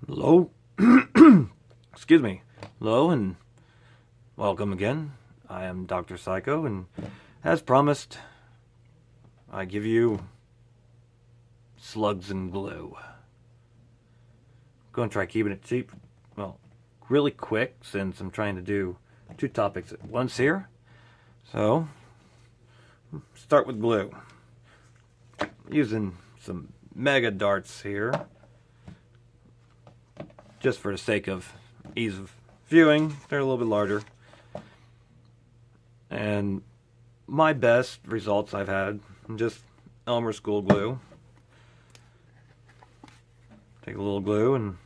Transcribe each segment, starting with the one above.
Hello? Excuse me. Hello and welcome again. I am Dr. Psycho, and as promised, I give you Slugs and Glue. I'm going to try keeping it cheap. Well, really quick, since I'm trying to do two topics at once here. So, start with glue. Using some mega darts here, just for the sake of ease of viewing. They're a little bit larger. And my best results I've had, just Elmer School glue. Take a little glue and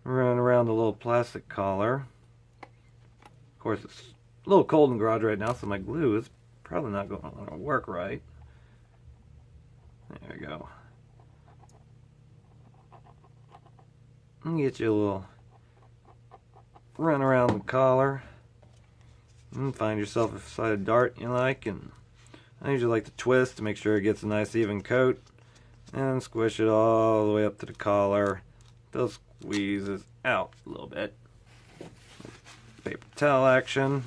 run around the little plastic collar. Of course, it's a little cold in the garage right now, so my glue is probably not going to work right. There we go. And get you a little run around the collar and find yourself a sided dart you like, and I usually like to twist to make sure it gets a nice even coat and squish it all the way up to the collar. Those squeezes out a little bit. Paper towel action.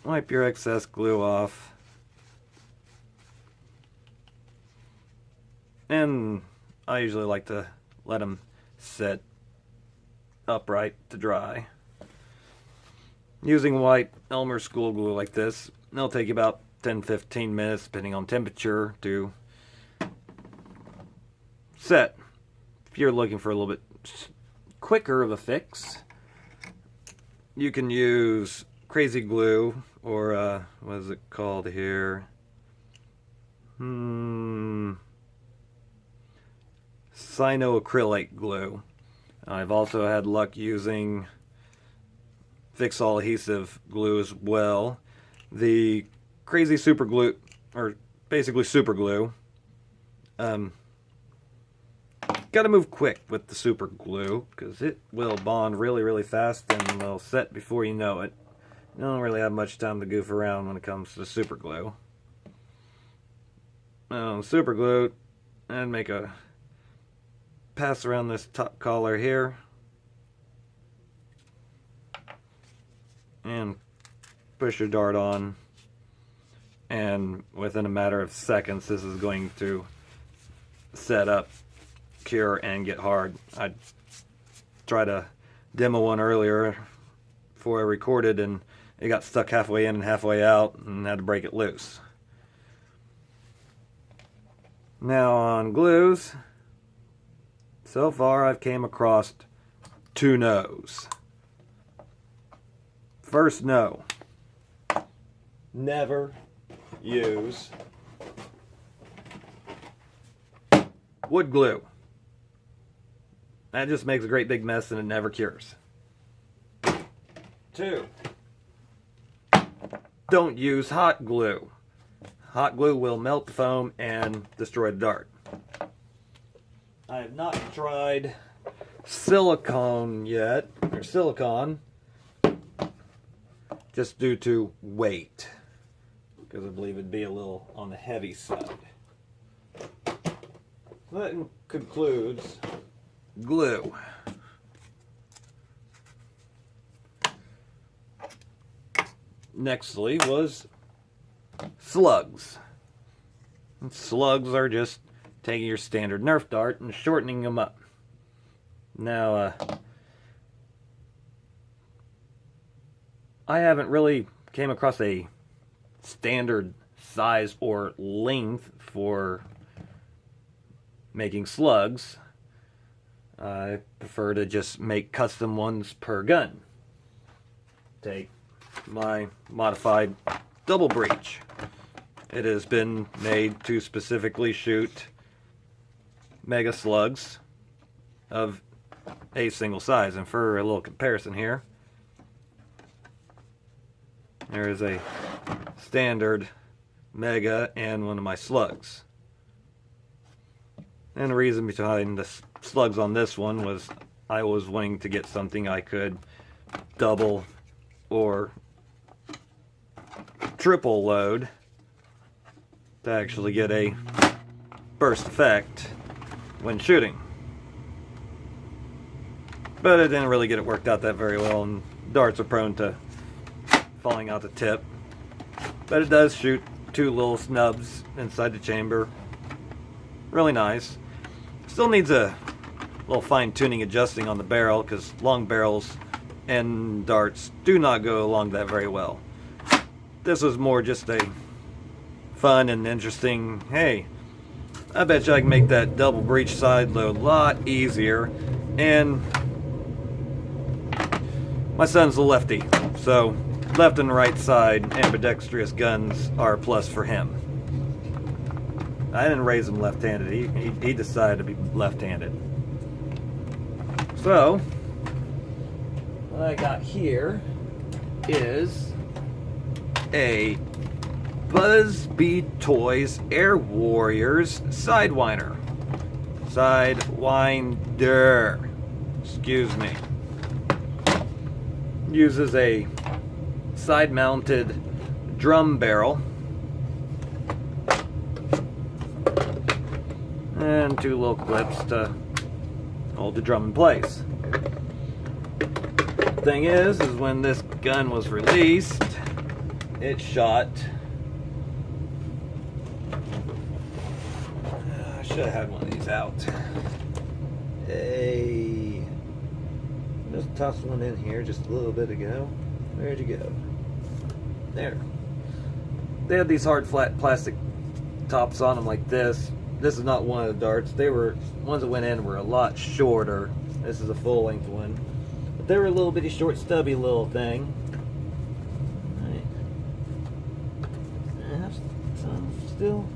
Wipe your excess glue off. And I usually like to let them set upright to dry. Using white Elmer School glue like this, it'll take you about 10-15 minutes depending on temperature to set. If you're looking for a little bit quicker of a fix, you can use crazy glue, or what is it called here? Cyanoacrylate glue. I've also had luck using fix-all adhesive glue as well. The crazy super glue, or basically super glue, gotta move quick with the super glue because it will bond really fast and will set before you know it. You don't really have much time to goof around when it comes to super glue. Super glue, and make a pass around this top collar here and push your dart on, and within a matter of seconds this is going to set up, cure, and get hard. I tried to demo one earlier before I recorded, and it got stuck halfway in and halfway out and had to break it loose. Now on glues, so far I've came across two no's. First no. Never use wood glue. That just makes a great big mess and it never cures. Two. Don't use hot glue. Hot glue will melt the foam and destroy the dart. I have not tried silicone yet, or silicone, just due to weight, because I believe it'd be a little on the heavy side. That concludes glue. Nextly was slugs. And slugs are just taking your standard Nerf dart and shortening them up. Now, I haven't really came across a standard size or length for making slugs. I prefer to just make custom ones per gun. Take my modified double breech. It has been made to specifically shoot mega slugs of a single size. And for a little comparison here, there is a standard mega and one of my slugs. And the reason behind the slugs on this one was I was wanting to get something I could double or triple load to actually get a burst effect when shooting. but it didn't really get it worked out that very well, and darts are prone to falling out the tip. But it does shoot 2 little snubs inside the chamber. Really nice. Still needs a little fine-tuning adjusting on the barrel, because long barrels and darts do not go along that very well. This was more just a fun and interesting, hey, I bet you I can make that double breech side load a lot easier. And my son's a lefty, so left and right side ambidextrous guns are a plus for him. I didn't raise him left-handed. He decided to be left-handed. So what I got here is a Buzz-Bee Toys Air Warriors Sidewinder. Sidewinder. Excuse me. Uses a side-mounted drum barrel and 2 little clips to hold the drum in place. Thing is when this gun was released, it shot. I should have had one of these out. Hey, just tossed one in here just a little bit ago. Where'd you go? There. They had these hard, flat plastic tops on them like this. This is not one of the darts. They were ones that went in were a lot shorter. This is a full-length one. But they were a little bitty, short, stubby little thing. Still.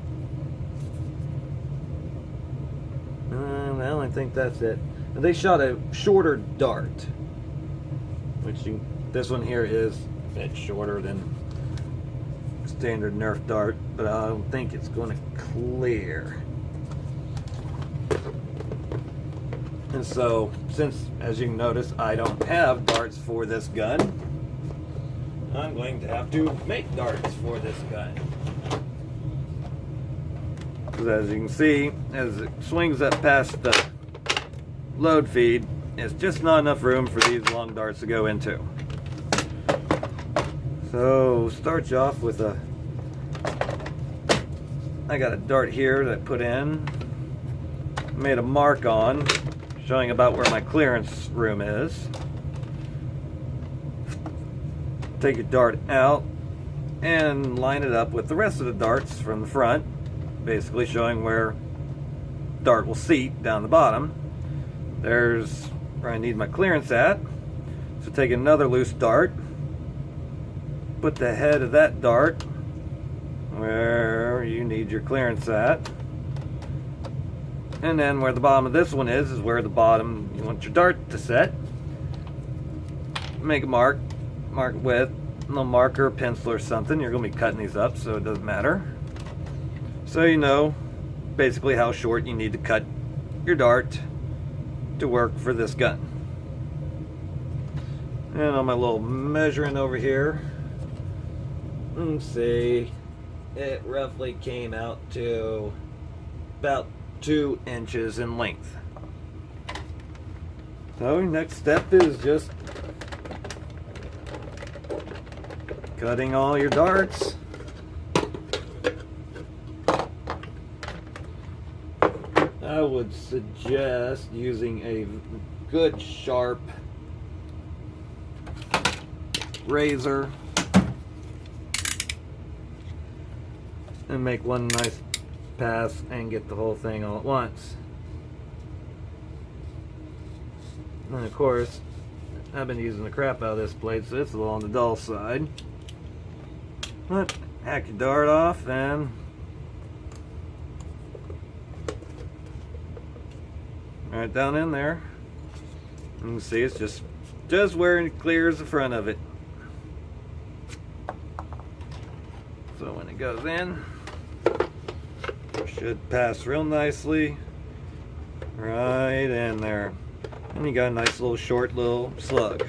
Well, I think that's it. And they shot a shorter dart, which this one here is a bit shorter than standard Nerf dart, but I don't think it's going to clear. And so, since, as you can notice, I don't have darts for this gun, I'm going to have to make darts for this gun. Because as you can see, as it swings up past the load feed, it's just not enough room for these long darts to go into. So, start you off with I got a dart here that I put in, made a mark on, showing about where my clearance room is. Take your dart out and line it up with the rest of the darts from the front, basically showing where dart will seat down the bottom. There's where I need my clearance at. So take another loose dart, put the head of that dart where you need your clearance at, and then where the bottom of this one is where the bottom you want your dart to set. Make a mark it with a little marker, pencil or something. You're going to be cutting these up, so it doesn't matter. So you know basically how short you need to cut your dart to work for this gun. And on my little measuring over here, let's see, it roughly came out to about 2 inches in length. So next step is just cutting all your darts. I would suggest using a good sharp razor and make one nice pass and get the whole thing all at once. And of course, I've been using the crap out of this blade, so it's a little on the dull side. But hack your dart off and right down in there. You can see it's just where it clears the front of it. So when it goes in, it should pass real nicely right in there. And you got a nice little short little slug.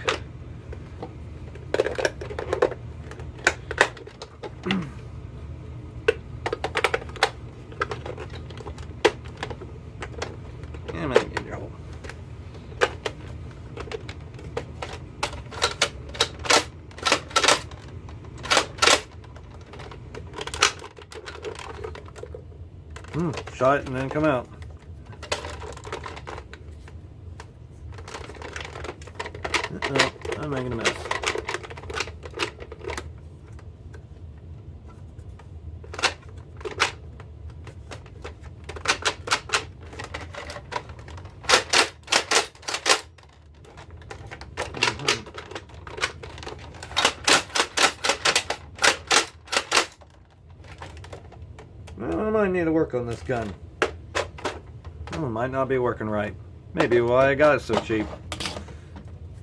Shot it and then come out. Oh, I'm making a mess. Well, I might need to work on this gun. Well, it might not be working right. Maybe why I got it so cheap.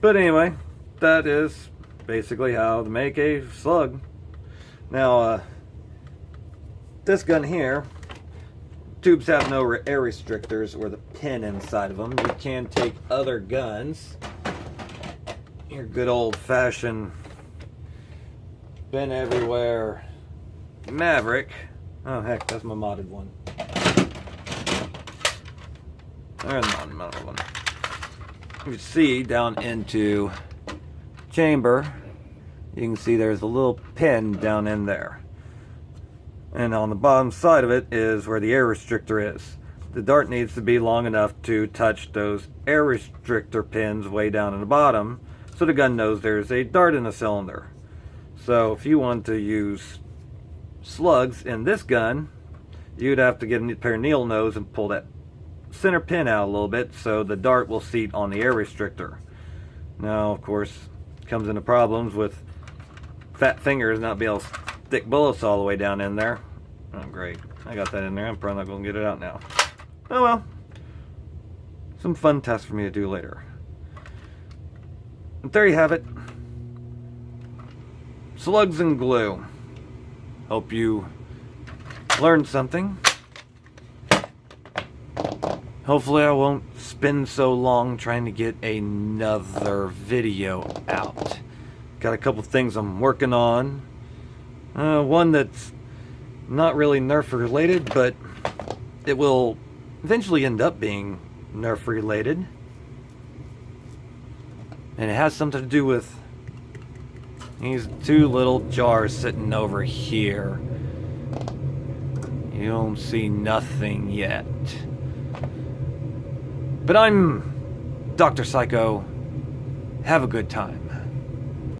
But anyway, that is basically how to make a slug. Now, this gun here, tubes have no air restrictors or the pin inside of them. You can take other guns. Your good old-fashioned been everywhere Maverick. Oh heck, that's my modded one. There's not another one. You can see down into chamber, you can see there's a little pin down in there. And on the bottom side of it is where the air restrictor is. The dart needs to be long enough to touch those air restrictor pins way down in the bottom, so the gun knows there's a dart in the cylinder. So if you want to use slugs in this gun, you'd have to get a pair of needle nose and pull that center pin out a little bit so the dart will seat on the air restrictor. Now, of course, it comes into problems with fat fingers not being able to stick bullets all the way down in there. Oh, great. I got that in there. I'm probably not going to get it out now. Oh well. Some fun tests for me to do later. And there you have it. Slugs and glue. Hope you learned something. Hopefully I won't spend so long trying to get another video out. Got a couple things I'm working on. One that's not really Nerf related, but it will eventually end up being Nerf related. And it has something to do with these two little jars sitting over here. You don't see nothing yet. But I'm Dr. Psycho. Have a good time.